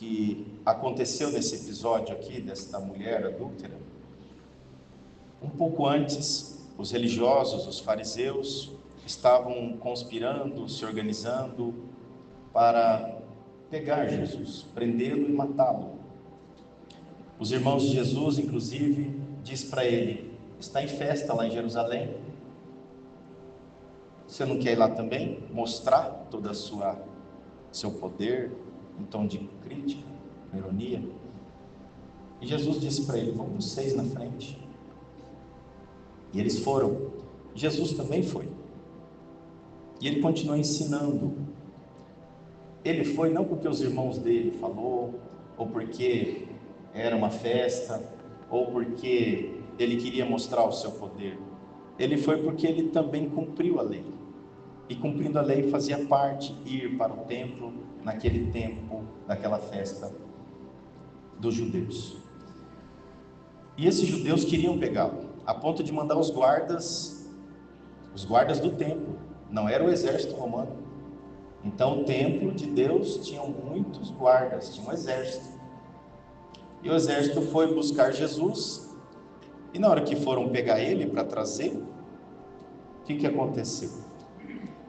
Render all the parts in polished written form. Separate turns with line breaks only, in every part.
que aconteceu nesse episódio aqui, desta mulher adúltera. Um pouco antes, os religiosos, os fariseus, estavam conspirando, se organizando para pegar Jesus, prendê-lo e matá-lo. Os irmãos de Jesus, inclusive, diz para ele: está em festa lá em Jerusalém, você não quer ir lá também? Mostrar todo seu poder, em tom de crítica, ironia. E Jesus disse para ele: vão vocês na frente. E eles foram. Jesus também foi. E ele continuou ensinando. Ele foi não porque os irmãos dele falou, ou porque era uma festa, ou porque ele queria mostrar o seu poder. Ele foi porque ele também cumpriu a lei. E cumprindo a lei fazia parte ir para o templo naquele tempo daquela festa dos judeus. E esses judeus queriam pegá-lo, a ponto de mandar os guardas do templo. Não era o exército romano. Então o templo de Deus tinha muitos guardas, tinha um exército. E o exército foi buscar Jesus, e na hora que foram pegar ele para trazê-lo, o que aconteceu?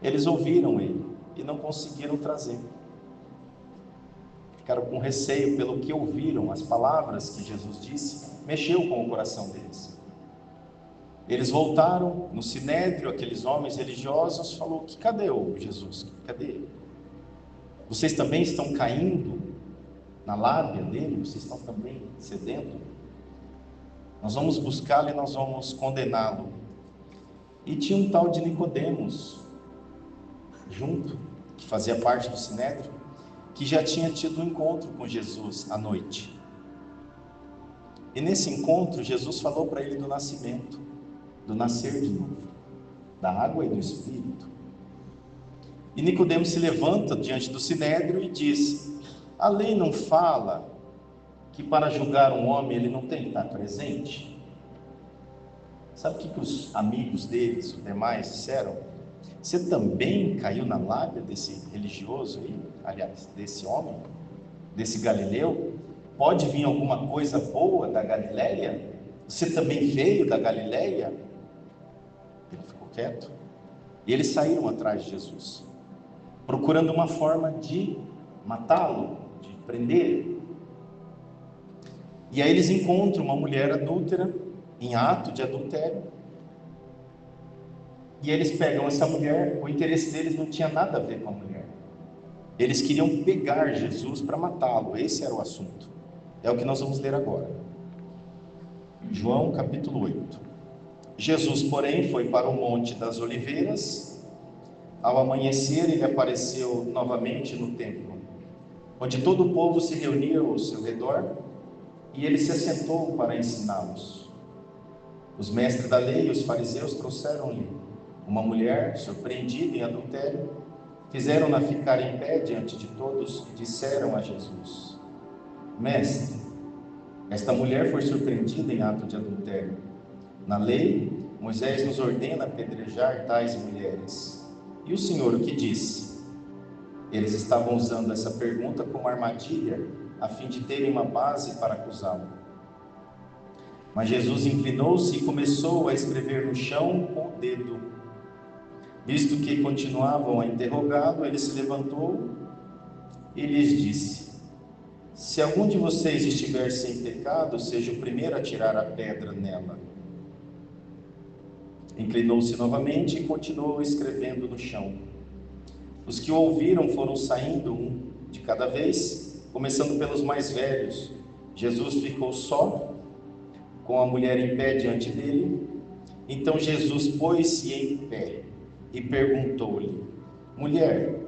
Eles ouviram ele e não conseguiram trazer. Ficaram com receio pelo que ouviram, as palavras que Jesus disse, mexeu com o coração deles. Eles voltaram no sinédrio, aqueles homens religiosos, falou: que cadê o Jesus? Cadê ele? Vocês também estão caindo na lábia dele? Vocês estão também cedendo? Nós vamos buscá-lo e nós vamos condená-lo. E tinha um tal de Nicodemos junto, que fazia parte do sinédrio, que já tinha tido um encontro com Jesus à noite. E nesse encontro, Jesus falou para ele do nascimento, do nascer de novo, da água e do Espírito. E Nicodemos se levanta diante do sinédrio e diz: a lei não fala que para julgar um homem ele não tem que estar presente? Sabe o que os amigos deles, os demais, disseram? Você também caiu na lábia desse religioso aí? Aliás, desse homem, desse galileu? Pode vir alguma coisa boa da Galileia? Você também veio da Galileia? Ele ficou quieto. E eles saíram atrás de Jesus, procurando uma forma de matá-lo, de prender. E aí eles encontram uma mulher adúltera, em ato de adultério. E eles pegam essa mulher. O interesse deles não tinha nada a ver com a mulher. Eles queriam pegar Jesus para matá-lo. Esse era o assunto. É o que nós vamos ler agora. João capítulo 8. Jesus, porém, foi para o Monte das Oliveiras. Ao amanhecer, ele apareceu novamente no templo, onde todo o povo se reunia ao seu redor, e ele se assentou para ensiná-los. Os mestres da lei e os fariseus trouxeram-lhe uma mulher surpreendida em adultério, fizeram-na ficar em pé diante de todos e disseram a Jesus: Mestre, esta mulher foi surpreendida em ato de adultério. Na lei, Moisés nos ordena apedrejar tais mulheres. E o Senhor o que disse? Eles estavam usando essa pergunta como armadilha, a fim de terem uma base para acusá-lo. Mas Jesus inclinou-se e começou a escrever no chão com o dedo. Visto que continuavam a interrogá-lo, ele se levantou e lhes disse: se algum de vocês estiver sem pecado, seja o primeiro a tirar a pedra nela. Inclinou-se novamente e continuou escrevendo no chão. Os que o ouviram foram saindo um de cada vez, começando pelos mais velhos. Jesus ficou só, com a mulher em pé diante dele. Então Jesus pôs-se em pé e perguntou-lhe: mulher,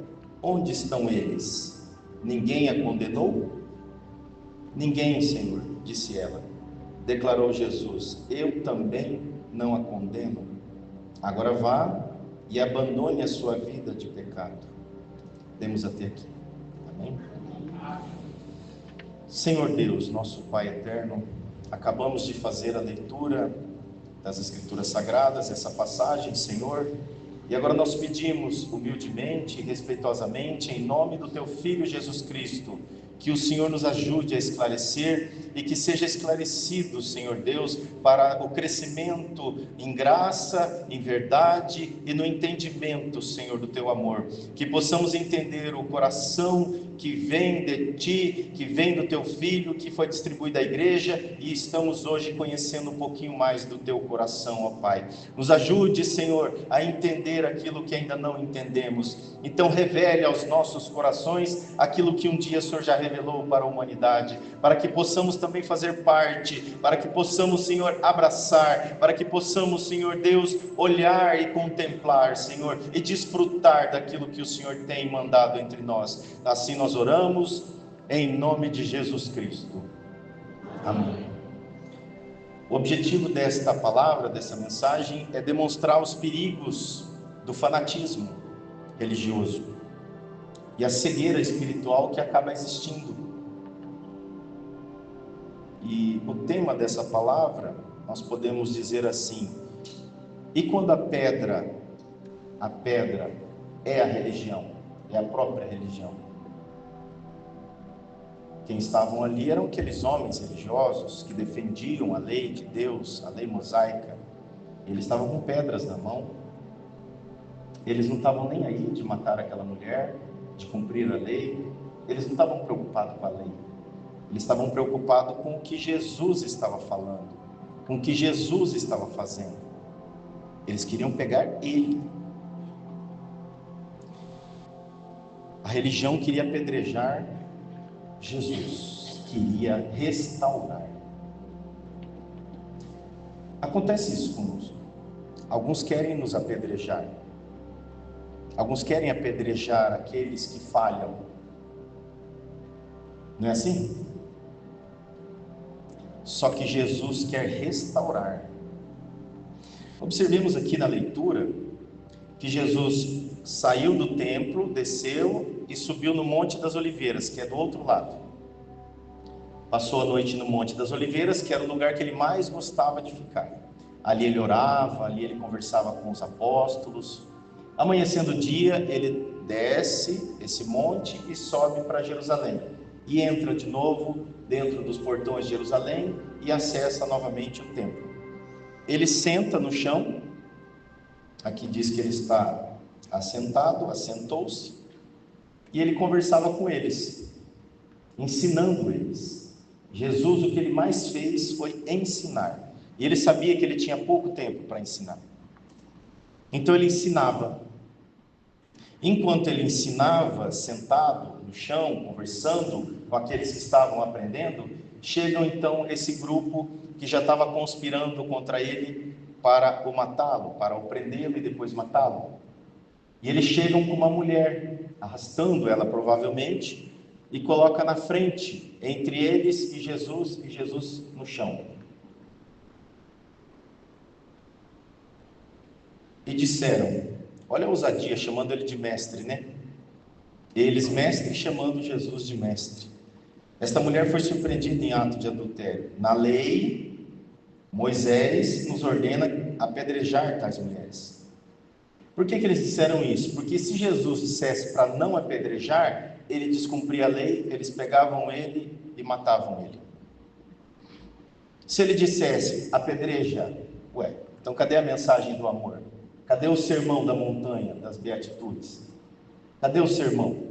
onde estão eles? Ninguém a condenou? Ninguém, Senhor, disse ela. Declarou Jesus: eu também não a condeno. Agora vá e abandone a sua vida de pecado. Temos até aqui. Amém? Senhor Deus, nosso Pai eterno, acabamos de fazer a leitura das Escrituras Sagradas, essa passagem, Senhor, e agora nós pedimos humildemente e respeitosamente, em nome do Teu Filho Jesus Cristo, que o Senhor nos ajude a esclarecer e que seja esclarecido, Senhor Deus, para o crescimento em graça, em verdade e no entendimento, Senhor, do Teu amor. Que possamos entender o coração que vem de Ti, que vem do Teu Filho, que foi distribuído à igreja, e estamos hoje conhecendo um pouquinho mais do Teu coração, ó Pai. Nos ajude, Senhor, a entender aquilo que ainda não entendemos. Então revele aos nossos corações aquilo que um dia o Senhor já revelou para a humanidade, para que possamos também fazer parte, para que possamos, Senhor, abraçar, para que possamos, Senhor Deus, olhar e contemplar, Senhor, e desfrutar daquilo que o Senhor tem mandado entre nós. Assim nós oramos, em nome de Jesus Cristo. Amém. O objetivo desta palavra, dessa mensagem, é demonstrar os perigos do fanatismo religioso e a cegueira espiritual que acaba existindo. E o tema dessa palavra, nós podemos dizer assim: e quando a pedra é a religião, é a própria religião? Quem estavam ali eram aqueles homens religiosos que defendiam a lei de Deus, a lei mosaica. Eles estavam com pedras na mão, eles não estavam nem aí de matar aquela mulher, de cumprir a lei, eles não estavam preocupados com a lei, eles estavam preocupados com o que Jesus estava falando, com o que Jesus estava fazendo. Eles queriam pegar ele. A religião queria apedrejar Jesus, queria restaurar. Acontece isso conosco. Alguns querem nos apedrejar. Alguns querem apedrejar aqueles que falham. Não é assim? Só que Jesus quer restaurar. Observemos aqui na leitura que Jesus saiu do templo, desceu e subiu no Monte das Oliveiras, que é do outro lado. Passou a noite no Monte das Oliveiras, que era o lugar que ele mais gostava de ficar. Ali ele orava, ali ele conversava com os apóstolos. Amanhecendo o dia, ele desce esse monte e sobe para Jerusalém. E entra de novo dentro dos portões de Jerusalém e acessa novamente o templo. Ele senta no chão, aqui diz que ele está assentado, assentou-se, e ele conversava com eles, ensinando eles. Jesus, o que ele mais fez foi ensinar, e ele sabia que ele tinha pouco tempo para ensinar, então ele ensinava. Enquanto ele ensinava, sentado no chão, conversando com aqueles que estavam aprendendo, chegam então esse grupo que já estava conspirando contra ele para o matá-lo, para o prendê-lo e depois matá-lo. E eles chegam com uma mulher, arrastando ela provavelmente, e coloca na frente, entre eles e Jesus no chão. E disseram, olha a ousadia, chamando ele de mestre, né? Eles, mestre, chamando Jesus de mestre. Esta mulher foi surpreendida em ato de adultério. Na lei, Moisés nos ordena apedrejar tais mulheres. Por que eles disseram isso? Porque se Jesus dissesse para não apedrejar, ele descumpria a lei, eles pegavam ele e matavam ele. Se ele dissesse apedreja, então cadê a mensagem do amor? Cadê o sermão da montanha, das beatitudes? Cadê o sermão?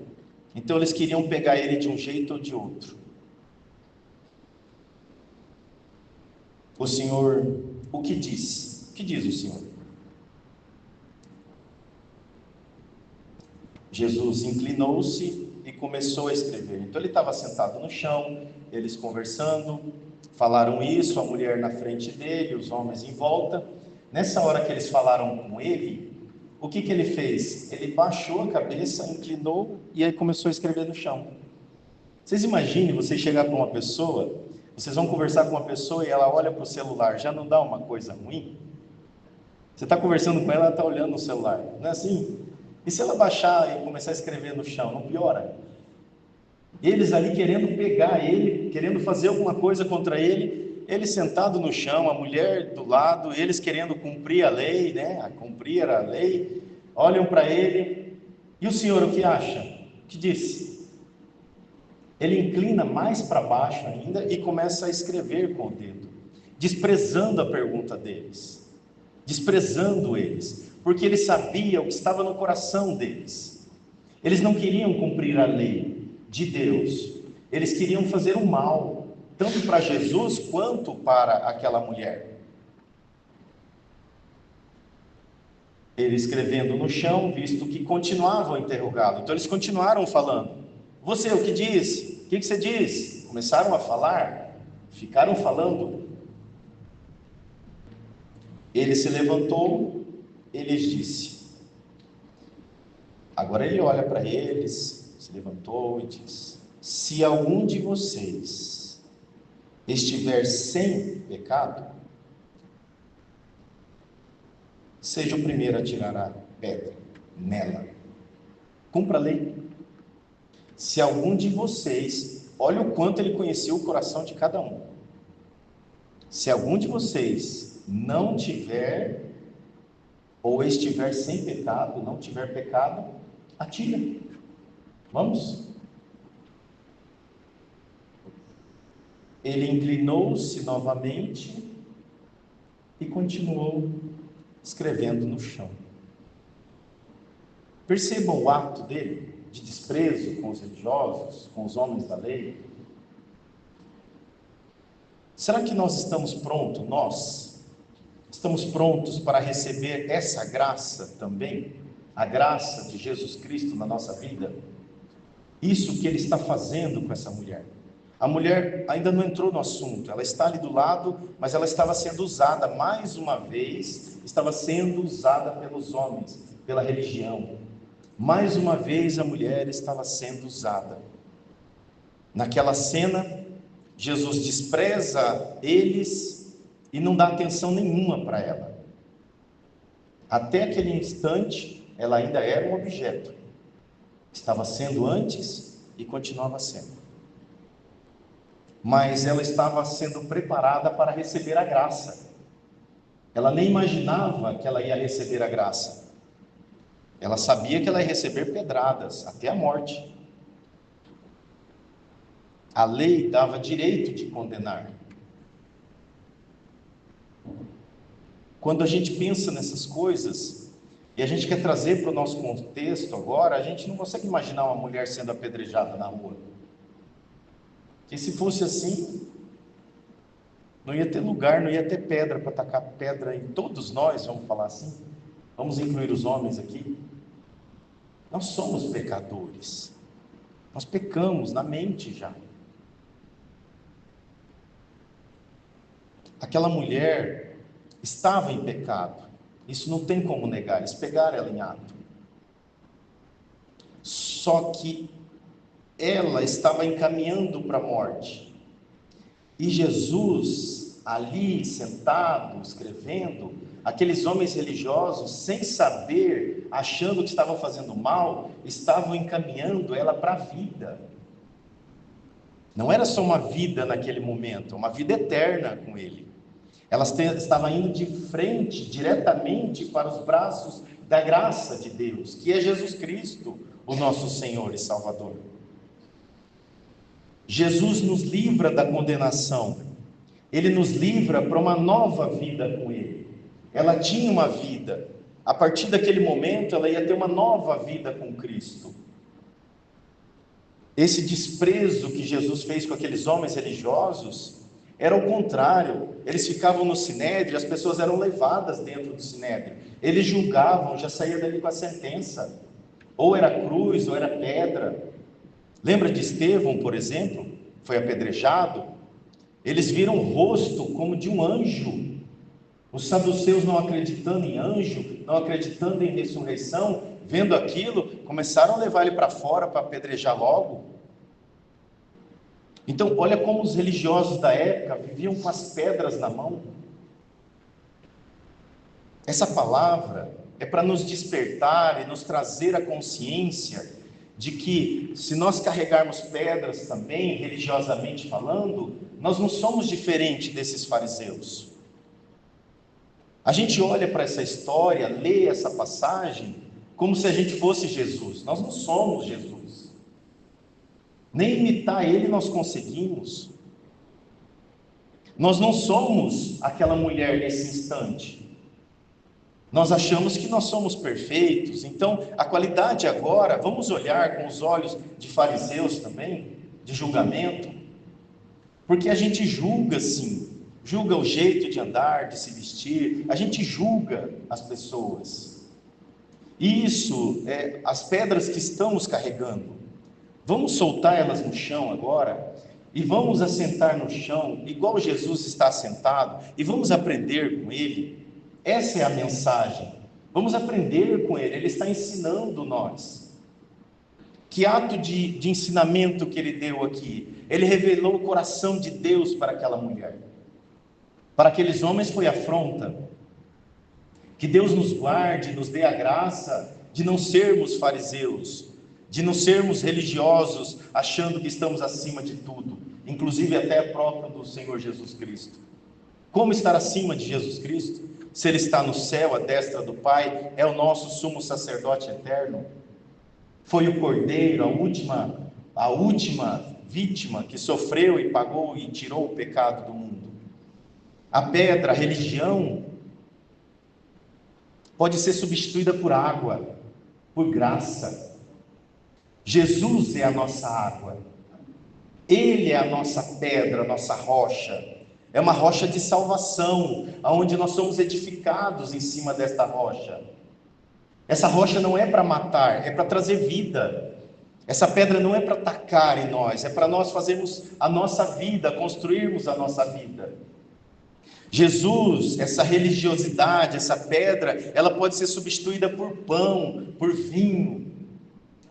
Então eles queriam pegar ele de um jeito ou de outro. O Senhor, o que diz? O que diz o Senhor? Jesus inclinou-se e começou a escrever. Então ele estava sentado no chão, eles conversando, falaram isso, a mulher na frente dele, os homens em volta. Nessa hora que eles falaram com ele, o que ele fez? Ele baixou a cabeça, inclinou e aí começou a escrever no chão. Vocês imaginem, você chegar para uma pessoa, vocês vão conversar com uma pessoa e ela olha para o celular, já não dá uma coisa ruim? Você está conversando com ela, ela está olhando no celular, não é assim? E se ela baixar e começar a escrever no chão, não piora? Eles ali querendo pegar ele, querendo fazer alguma coisa contra ele sentado no chão, a mulher do lado, eles querendo cumprir a lei, né? Cumprir a lei, olham para ele, e o Senhor o que acha? O que disse? Ele inclina mais para baixo ainda e começa a escrever com o dedo, desprezando a pergunta deles, desprezando eles, porque ele sabia o que estava no coração deles. Eles não queriam cumprir a lei de Deus, eles queriam fazer o mal, tanto para Jesus quanto para aquela mulher. Ele escrevendo no chão, visto que continuavam a interrogá-lo. Então eles continuaram falando. Você, o que diz? O que você diz? Começaram a falar, ficaram falando. Ele se levantou e lhes disse. Agora ele olha para eles, se levantou e diz: se algum de vocês estiver sem pecado, seja o primeiro a tirar a pedra nela. Cumpra a lei. Se algum de vocês, olha o quanto ele conhecia o coração de cada um. Se algum de vocês não tiver, ou estiver sem pecado, não tiver pecado, atira. Vamos. Ele inclinou-se novamente e continuou escrevendo no chão. Percebam o ato dele de desprezo com os religiosos, com os homens da lei. Será que nós estamos prontos, estamos prontos para receber essa graça também? A graça de Jesus Cristo na nossa vida? Isso que ele está fazendo com essa mulher. A mulher ainda não entrou no assunto, ela está ali do lado, mas ela estava sendo usada, mais uma vez, estava sendo usada pelos homens, pela religião. Mais uma vez a mulher estava sendo usada. Naquela cena, Jesus despreza eles e não dá atenção nenhuma para ela. Até aquele instante, ela ainda era um objeto. Estava sendo antes e continuava sendo. Mas ela estava sendo preparada para receber a graça. Ela nem imaginava que ela ia receber a graça. Ela sabia que ela ia receber pedradas, até a morte. A lei dava direito de condenar. Quando a gente pensa nessas coisas, e a gente quer trazer para o nosso contexto agora, a gente não consegue imaginar uma mulher sendo apedrejada na rua. Que se fosse assim, não ia ter lugar, não ia ter pedra para tacar pedra em todos nós, vamos falar assim. Vamos incluir os homens aqui. Nós somos pecadores. Nós pecamos na mente já. Aquela mulher estava em pecado. Isso não tem como negar, eles pegaram ela em ato. Só que ela estava encaminhando para a morte. E Jesus, ali sentado, escrevendo, aqueles homens religiosos, sem saber, achando que estavam fazendo mal, estavam encaminhando ela para a vida. Não era só uma vida naquele momento, uma vida eterna com ele. Ela estava indo de frente, diretamente para os braços da graça de Deus, que é Jesus Cristo, o nosso Senhor e Salvador. Jesus nos livra da condenação. Ele nos livra para uma nova vida com Ele. Ela tinha uma vida. A partir daquele momento, ela ia ter uma nova vida com Cristo. Esse desprezo que Jesus fez com aqueles homens religiosos era o contrário. Eles ficavam no sinédrio, as pessoas eram levadas dentro do sinédrio. Eles julgavam, já saía dali com a sentença. Ou era cruz, ou era pedra. Lembra de Estevão, por exemplo? Foi apedrejado. Eles viram o rosto como de um anjo. Os saduceus, não acreditando em anjo, não acreditando em ressurreição, vendo aquilo, começaram a levar ele para fora para apedrejar logo. Então, olha como os religiosos da época viviam com as pedras na mão. Essa palavra é para nos despertar e nos trazer a consciência de que, se nós carregarmos pedras também, religiosamente falando, nós não somos diferentes desses fariseus. A gente olha para essa história, lê essa passagem, como se a gente fosse Jesus. Nós não somos Jesus. Nem imitar ele nós conseguimos. Nós não somos aquela mulher nesse instante. Nós achamos que nós somos perfeitos. Então, a qualidade agora, vamos olhar com os olhos de fariseus também, de julgamento, porque a gente julga sim, julga o jeito de andar, de se vestir, a gente julga as pessoas. Isso, as pedras que estamos carregando, vamos soltar elas no chão agora e vamos assentar no chão, igual Jesus está assentado, e vamos aprender com Ele. Essa é a mensagem. Vamos aprender com Ele, Ele está ensinando nós. Que ato de ensinamento que Ele deu aqui? Ele revelou o coração de Deus para aquela mulher. Para aqueles homens foi afronta. Que Deus nos guarde, nos dê a graça de não sermos fariseus, de não sermos religiosos, achando que estamos acima de tudo, inclusive até próprio do Senhor Jesus Cristo. Como estar acima de Jesus Cristo? Se Ele está no céu, à destra do Pai, é o nosso sumo sacerdote eterno. Foi o Cordeiro, a última vítima que sofreu e pagou e tirou o pecado do mundo. A pedra, a religião, pode ser substituída por água, por graça. Jesus é a nossa água. Ele é a nossa pedra, a nossa rocha. É uma rocha de salvação, onde nós somos edificados em cima desta rocha. Essa rocha não é para matar, é para trazer vida. Essa pedra não é para atacar em nós, é para nós fazermos a nossa vida, construirmos a nossa vida. Jesus, essa religiosidade, essa pedra, ela pode ser substituída por pão, por vinho.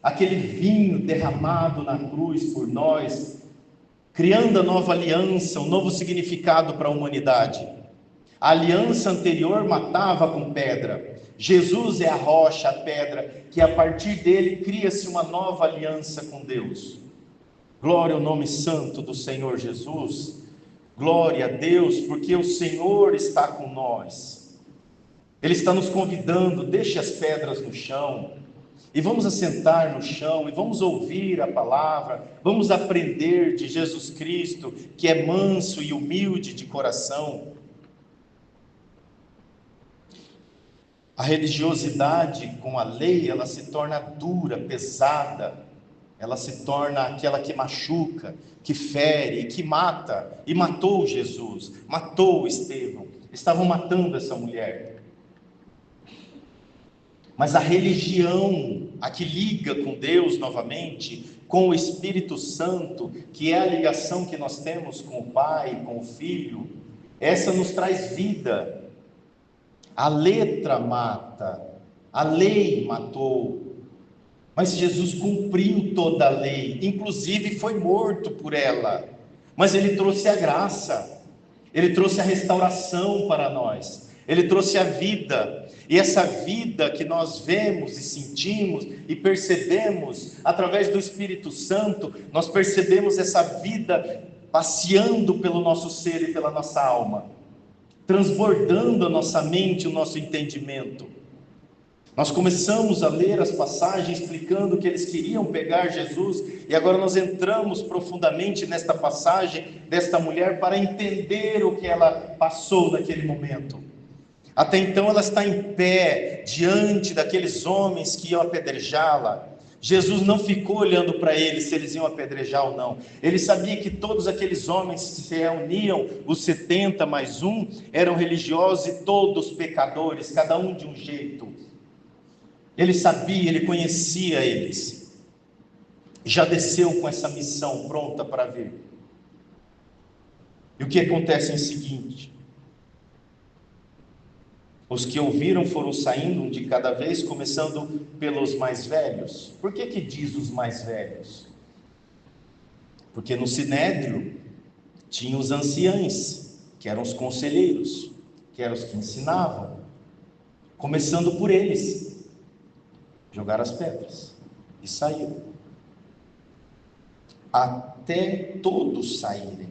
Aquele vinho derramado na cruz por nós, criando a nova aliança, um novo significado para a humanidade. A aliança anterior matava com pedra. Jesus é a rocha, a pedra, que a partir dele cria-se uma nova aliança com Deus. Glória ao nome santo do Senhor Jesus. Glória a Deus, porque o Senhor está com nós. Ele está nos convidando, deixe as pedras no chão, e vamos assentar no chão, e vamos ouvir a palavra, vamos aprender de Jesus Cristo, que é manso e humilde de coração. A religiosidade com a lei, ela se torna dura, pesada, ela se torna aquela que machuca, que fere, que mata, e matou Jesus, matou Estevão, estavam matando essa mulher. Mas a religião, a que liga com Deus novamente, com o Espírito Santo, que é a ligação que nós temos com o Pai, com o Filho, essa nos traz vida. A letra mata, a lei matou, mas Jesus cumpriu toda a lei, inclusive foi morto por ela, mas Ele trouxe a graça, Ele trouxe a restauração para nós, Ele trouxe a vida, e essa vida que nós vemos e sentimos e percebemos, através do Espírito Santo, nós percebemos essa vida passeando pelo nosso ser e pela nossa alma, transbordando a nossa mente, o nosso entendimento. Nós começamos a ler as passagens explicando que eles queriam pegar Jesus, e agora nós entramos profundamente nesta passagem desta mulher para entender o que ela passou naquele momento. Até então ela está em pé diante daqueles homens que iam apedrejá-la. Jesus não ficou olhando para eles se eles iam apedrejar ou não. Ele sabia que todos aqueles homens que se reuniam, os 70 mais um, eram religiosos e todos pecadores, cada um de um jeito. Ele sabia, ele conhecia eles. Já desceu com essa missão pronta para vir. E o que acontece é o seguinte: os que ouviram foram saindo um de cada vez, começando pelos mais velhos. Por que diz os mais velhos? Porque no Sinédrio tinha os anciães, que eram os conselheiros, que eram os que ensinavam. Começando por eles, jogaram as pedras e saíram. Até todos saírem,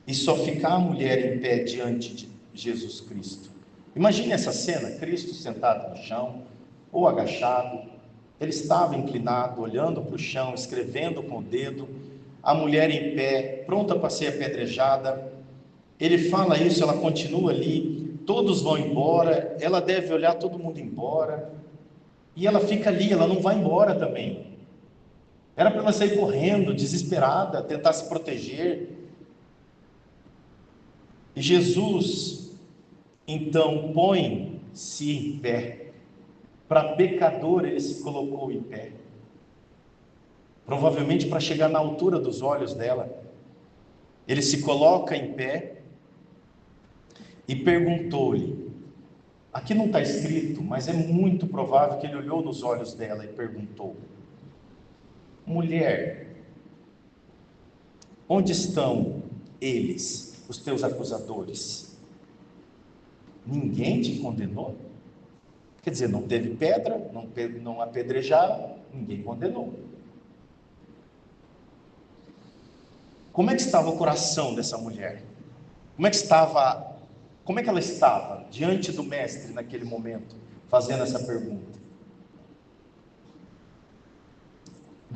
e só ficar a mulher em pé diante de Jesus Cristo. Imagine essa cena, Cristo sentado no chão, ou agachado, ele estava inclinado, olhando para o chão, escrevendo com o dedo, a mulher em pé, pronta para ser apedrejada. Ele fala isso, ela continua ali, todos vão embora, ela deve olhar todo mundo embora, e ela fica ali, ela não vai embora também. Era para ela sair correndo, desesperada, tentar se proteger. E Jesus, então, põe-se em pé. Para pecador, ele se colocou em pé. Provavelmente para chegar na altura dos olhos dela. Ele se coloca em pé e perguntou-lhe. Aqui não está escrito, mas é muito provável que ele olhou nos olhos dela e perguntou: mulher, onde estão eles, os teus acusadores? Ninguém te condenou? Quer dizer, não teve pedra, não apedrejaram, ninguém condenou. Como é que estava o coração dessa mulher? Como é que ela estava diante do mestre naquele momento, fazendo essa pergunta?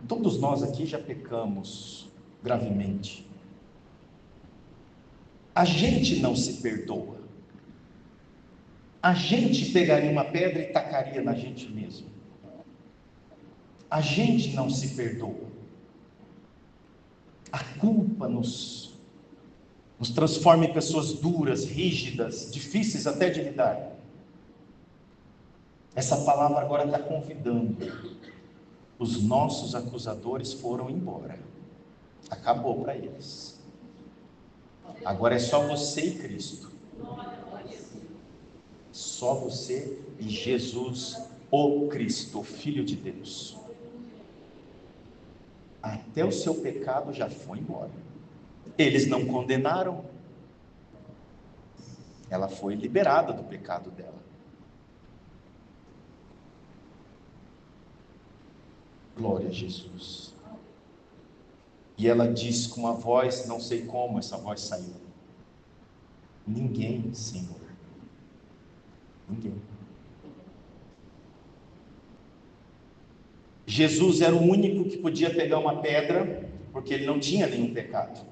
Todos nós aqui já pecamos gravemente. A gente não se perdoa. A gente pegaria uma pedra e tacaria na gente mesmo. A gente não se perdoa. A culpa nos transforma em pessoas duras, rígidas, difíceis até de lidar. Essa palavra agora está convidando. Os nossos acusadores foram embora. Acabou para eles. Agora é só você e Cristo. Só você e Jesus, o Cristo, o Filho de Deus. Até o seu pecado já foi embora. Eles não condenaram. Ela foi liberada do pecado dela. Glória a Jesus. E ela diz com uma voz, não sei como essa voz saiu: ninguém, Senhor. Ninguém. Jesus era o único que podia pegar uma pedra, porque ele não tinha nenhum pecado.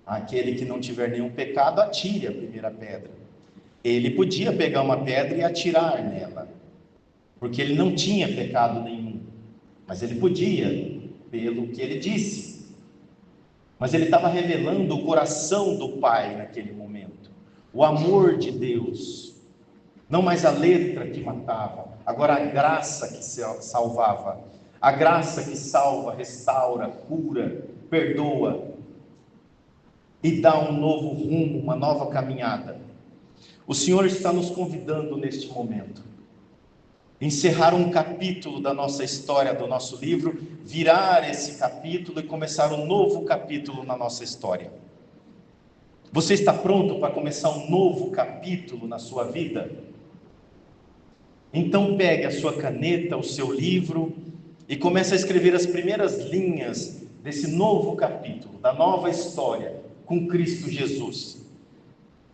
Aquele que não tiver nenhum pecado, atire a primeira pedra. Ele podia pegar uma pedra e atirar nela, porque ele não tinha pecado nenhum. Mas ele podia, pelo que ele disse. Mas ele estava revelando o coração do Pai naquele momento. O amor de Deus. Não mais a letra que matava, agora a graça que salvava. A graça que salva, restaura, cura, perdoa e dá um novo rumo, uma nova caminhada. O Senhor está nos convidando neste momento. Encerrar um capítulo da nossa história, do nosso livro, virar esse capítulo e começar um novo capítulo na nossa história. Você está pronto para começar um novo capítulo na sua vida? Então pegue a sua caneta, o seu livro e comece a escrever as primeiras linhas desse novo capítulo, da nova história com Cristo Jesus.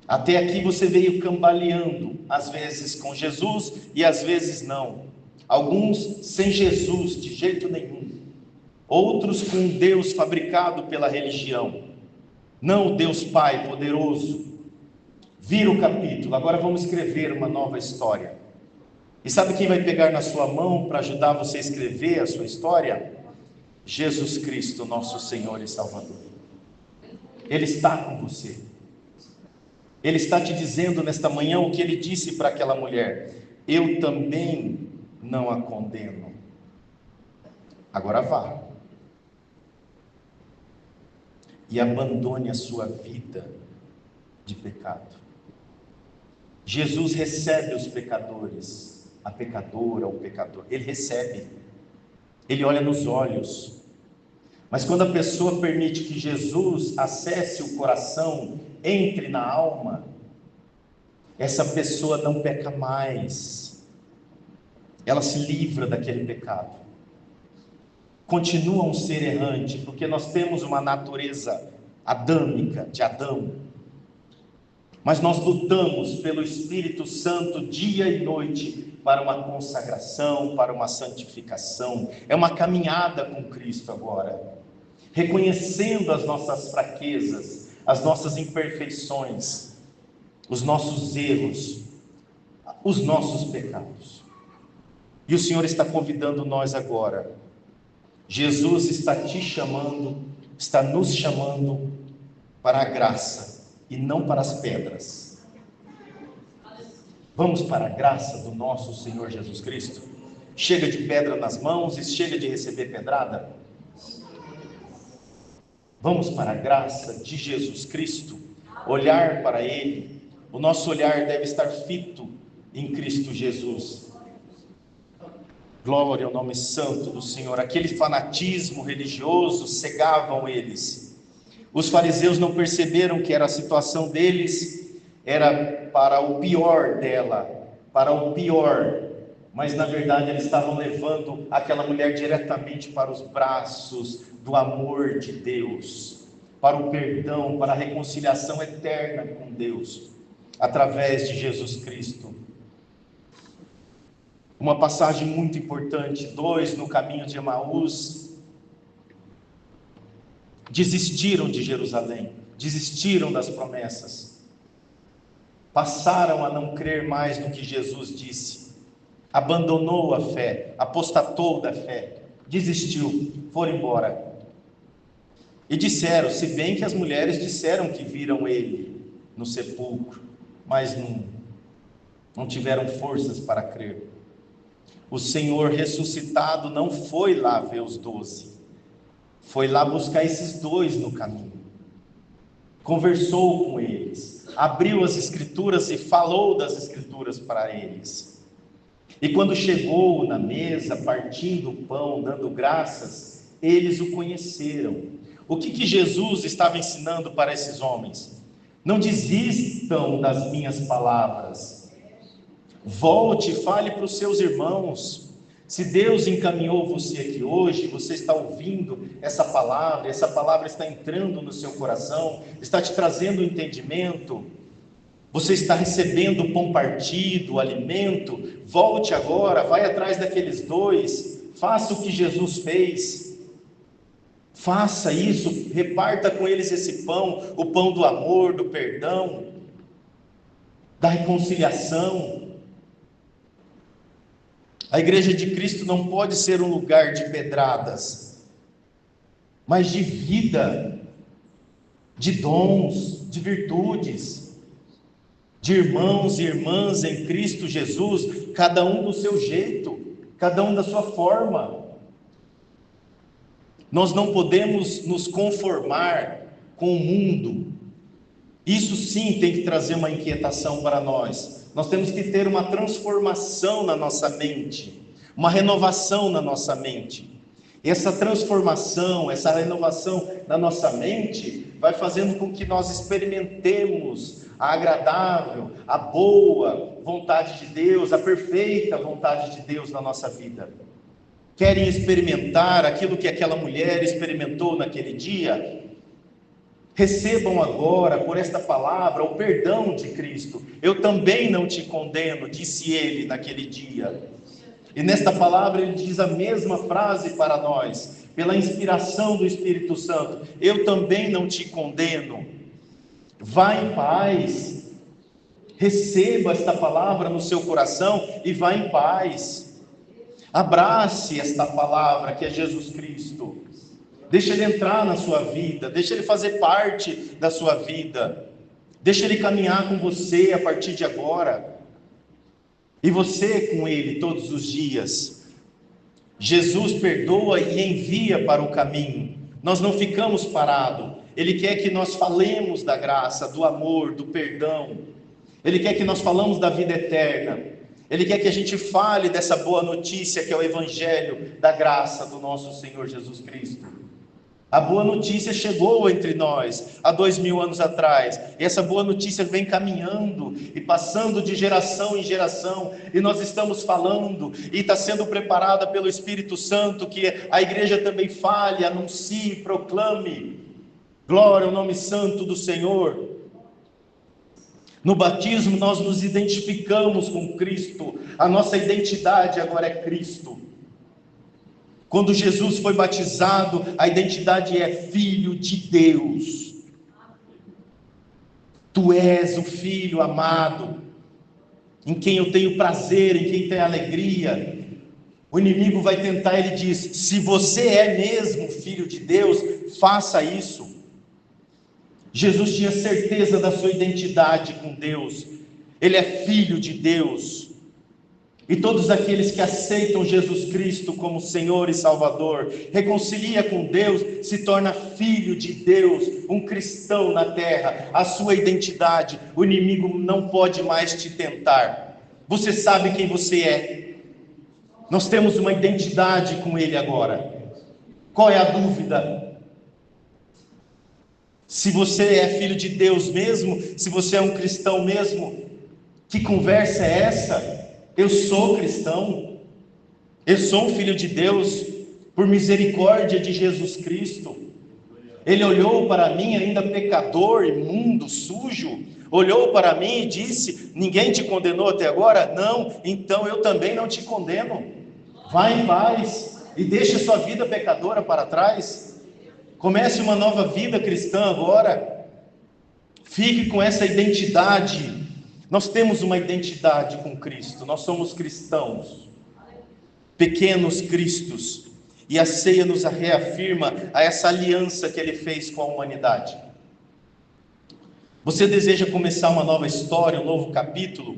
Até aqui você veio cambaleando, às vezes com Jesus e às vezes não. Alguns sem Jesus de jeito nenhum. Outros com um Deus fabricado pela religião. Não o Deus Pai poderoso. Vira o capítulo, agora vamos escrever uma nova história. E sabe quem vai pegar na sua mão para ajudar você a escrever a sua história? Jesus Cristo, nosso Senhor e Salvador. Ele está com você. Ele está te dizendo nesta manhã o que ele disse para aquela mulher: eu também não a condeno. Agora vá e abandone a sua vida de pecado. Jesus recebe os pecadores, a pecadora, o pecador. Ele recebe, ele olha nos olhos. Mas quando a pessoa permite que Jesus acesse o coração, entre na alma, essa pessoa não peca mais. Ela se livra daquele pecado. Continua um ser errante, porque nós temos uma natureza adâmica, de Adão. Mas nós lutamos pelo Espírito Santo dia e noite para uma consagração, para uma santificação. É uma caminhada com Cristo agora. reconhecendo as nossas fraquezas, as nossas imperfeições, os nossos erros, os nossos pecados. E o Senhor está convidando nós agora. Jesus está te chamando, está nos chamando para a graça e não para as pedras. Vamos para a graça do nosso Senhor Jesus Cristo? Chega de pedra nas mãos e chega de receber pedrada. Vamos para a graça de Jesus Cristo, olhar para Ele. O nosso olhar deve estar fito em Cristo Jesus. Glória ao nome santo do Senhor. Aquele fanatismo religioso cegavam eles. Os fariseus não perceberam que a situação deles era para o pior dela, para o pior. Mas na verdade eles estavam levando aquela mulher diretamente para os braços do amor de Deus, para o perdão, para a reconciliação eterna com Deus, através de Jesus Cristo. Uma passagem muito importante, 2 no caminho de Emaús, desistiram de Jerusalém, desistiram das promessas, passaram a não crer mais no que Jesus disse, abandonou a fé, apostatou da fé, desistiu, foram embora. E disseram, se bem que as mulheres disseram que viram ele no sepulcro, mas não tiveram forças para crer. O Senhor ressuscitado não foi lá ver os 12, foi lá buscar esses 2 no caminho, conversou com eles, abriu as Escrituras e falou das Escrituras para eles. E quando chegou na mesa, partindo o pão, dando graças, eles o conheceram. O que Jesus estava ensinando para esses homens? Não desistam das minhas palavras. Volte e fale para os seus irmãos. Se Deus encaminhou você aqui hoje, você está ouvindo essa palavra está entrando no seu coração, está te trazendo entendimento, você está recebendo o pão partido, o alimento, volte agora, vai atrás daqueles 2, faça o que Jesus fez, faça isso, reparta com eles esse pão, o pão do amor, do perdão, da reconciliação. A igreja de Cristo não pode ser um lugar de pedradas, mas de vida, de dons, de virtudes, de irmãos e irmãs em Cristo Jesus, cada um do seu jeito, cada um da sua forma. Nós não podemos nos conformar com o mundo. Isso sim tem que trazer uma inquietação para nós. Nós temos que ter uma transformação na nossa mente, uma renovação na nossa mente. E essa transformação, essa renovação na nossa mente vai fazendo com que nós experimentemos a agradável, a boa vontade de Deus, a perfeita vontade de Deus na nossa vida. Querem experimentar aquilo que aquela mulher experimentou naquele dia? Recebam agora, por esta palavra, o perdão de Cristo. Eu também não te condeno, disse ele naquele dia. E nesta palavra ele diz a mesma frase para nós, pela inspiração do Espírito Santo. Eu também não te condeno. Vá em paz. Receba esta palavra no seu coração e vá em paz. Abrace esta palavra que é Jesus Cristo. Deixa ele entrar na sua vida, deixa ele fazer parte da sua vida, deixa ele caminhar com você a partir de agora, e você com ele todos os dias. Jesus perdoa e envia para o caminho, nós não ficamos parados, ele quer que nós falemos da graça, do amor, do perdão, ele quer que nós falamos da vida eterna, ele quer que a gente fale dessa boa notícia que é o Evangelho da graça do nosso Senhor Jesus Cristo. A boa notícia chegou entre nós há 2000 anos atrás, e essa boa notícia vem caminhando e passando de geração em geração, e nós estamos falando, e está sendo preparada pelo Espírito Santo, que a igreja também fale, anuncie, proclame, glória ao nome santo do Senhor. No batismo nós nos identificamos com Cristo, a nossa identidade agora é Cristo. Quando Jesus foi batizado, a identidade é filho de Deus. Tu és o filho amado, em quem eu tenho prazer, em quem tenho alegria. O inimigo vai tentar, ele diz: se você é mesmo filho de Deus, faça isso. Jesus tinha certeza da sua identidade com Deus. Ele é filho de Deus. E todos aqueles que aceitam Jesus Cristo como Senhor e Salvador, reconcilia com Deus, se torna filho de Deus, um cristão na terra. A sua identidade, o inimigo não pode mais te tentar. Você sabe quem você é. Nós temos uma identidade com Ele agora. Qual é a dúvida? Se você é filho de Deus mesmo, se você é um cristão mesmo, que conversa é essa? Eu sou cristão, eu sou um filho de Deus, por misericórdia de Jesus Cristo. Ele olhou para mim, ainda pecador, imundo, sujo, olhou para mim e disse: ninguém te condenou até agora? Não, então eu também não te condeno. Vá em paz e deixe sua vida pecadora para trás. Comece uma nova vida cristã agora. Fique com essa identidade. Nós temos uma identidade com Cristo, nós somos cristãos, pequenos cristos, e a ceia nos reafirma a essa aliança que Ele fez com a humanidade. Você deseja começar uma nova história, um novo capítulo?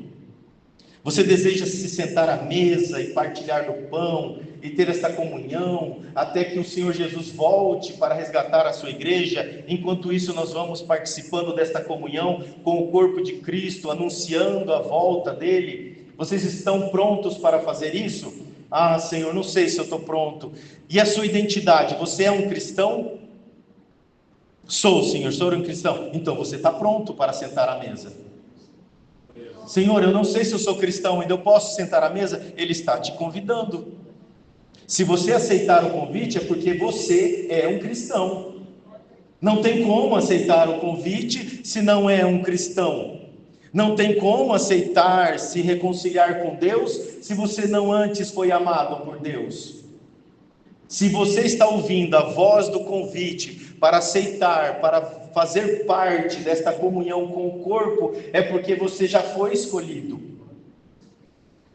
Você deseja se sentar à mesa e partilhar do pão e ter esta comunhão até que o Senhor Jesus volte para resgatar a sua igreja? Enquanto isso, nós vamos participando desta comunhão com o corpo de Cristo, anunciando a volta dele. Vocês estão prontos para fazer isso? Ah, Senhor, não sei se eu estou pronto. E a sua identidade? Você é um cristão? Sou, Senhor, sou um cristão. Então você está pronto para sentar à mesa. Senhor, eu não sei se eu sou cristão, ainda eu posso sentar à mesa? Ele está te convidando. Se você aceitar o convite, é porque você é um cristão. Não tem como aceitar o convite se não é um cristão. Não tem como aceitar, se reconciliar com Deus, se você não antes foi amado por Deus. Se você está ouvindo a voz do convite para aceitar, para fazer parte desta comunhão com o corpo, é porque você já foi escolhido.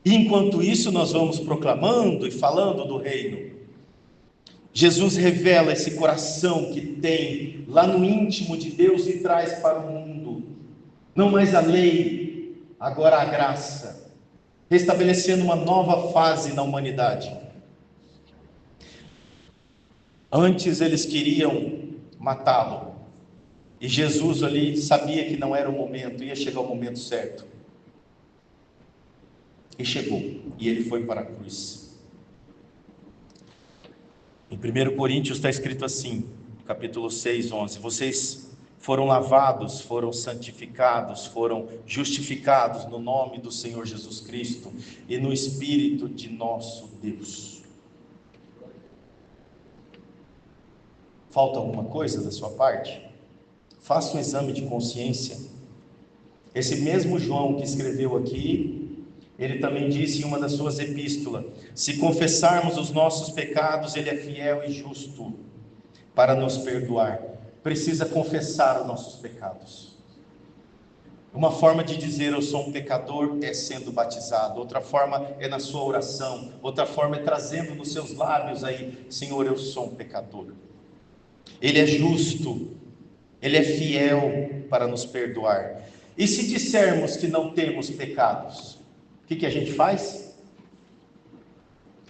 E enquanto isso, nós vamos proclamando e falando do reino. Jesus revela esse coração que tem lá no íntimo de Deus e traz para o mundo. Não mais a lei, agora a graça, restabelecendo uma nova fase na humanidade. Antes eles queriam matá-lo, e Jesus ali sabia que não era o momento, ia chegar o momento certo. E chegou, e ele foi para a cruz. Em 1 Coríntios está escrito assim, capítulo 6, 11: vocês foram lavados, foram santificados, foram justificados no nome do Senhor Jesus Cristo e no Espírito de nosso Deus. Falta alguma coisa da sua parte? Faça um exame de consciência. Esse mesmo João que escreveu aqui, ele também disse em uma das suas epístolas: se confessarmos os nossos pecados, ele é fiel e justo para nos perdoar. Precisa confessar os nossos pecados. Uma forma de dizer eu sou um pecador é sendo batizado, outra forma é na sua oração, outra forma é trazendo nos seus lábios aí: Senhor, eu sou um pecador. Ele é justo, Ele é fiel para nos perdoar. E se dissermos que não temos pecados, o que a gente faz?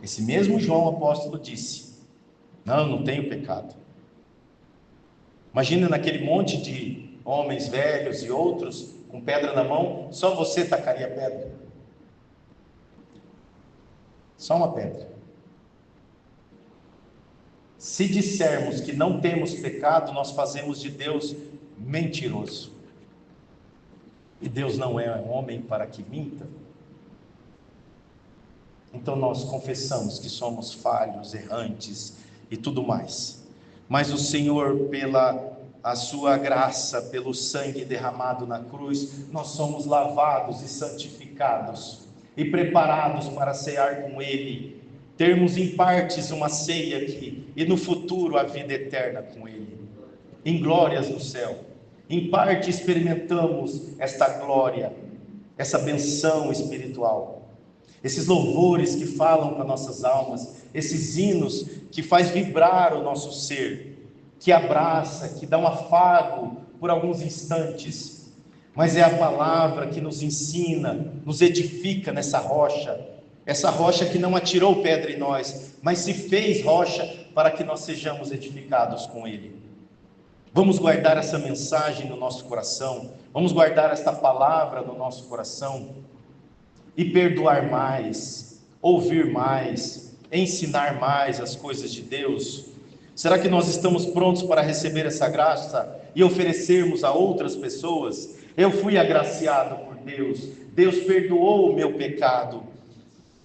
Esse mesmo João apóstolo disse: não tenho pecado. Imagina naquele monte de homens velhos e outros com pedra na mão, só você tacaria pedra. Só uma pedra. Se dissermos que não temos pecado, nós fazemos de Deus mentiroso. E Deus não é homem para que minta. Então nós confessamos que somos falhos, errantes e tudo mais. Mas o Senhor, pela a sua graça, pelo sangue derramado na cruz, nós somos lavados e santificados e preparados para cear com Ele. termos em partes uma ceia aqui, e no futuro a vida eterna com Ele, em glórias no céu. Em parte experimentamos esta glória, essa benção espiritual, esses louvores que falam para nossas almas, esses hinos que faz vibrar o nosso ser, que abraça, que dá um afago por alguns instantes, mas é a palavra que nos ensina, nos edifica nessa rocha, essa rocha que não atirou pedra em nós, mas se fez rocha para que nós sejamos edificados com Ele. Vamos guardar essa mensagem no nosso coração, vamos guardar esta palavra no nosso coração e perdoar mais, ouvir mais, ensinar mais as coisas de Deus. Será que nós estamos prontos para receber essa graça e oferecermos a outras pessoas? Eu fui agraciado por Deus, Deus perdoou o meu pecado.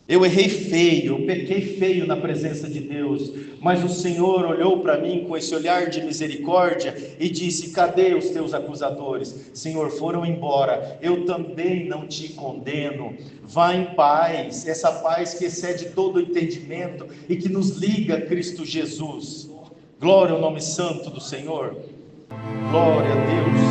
Eu errei feio, eu pequei feio na presença de Deus, mas o Senhor olhou para mim com esse olhar de misericórdia e disse: cadê os teus acusadores? Senhor, foram embora, eu também não te condeno, vá em paz, essa paz que excede todo o entendimento e que nos liga a Cristo Jesus. Glória ao nome santo do Senhor, glória a Deus.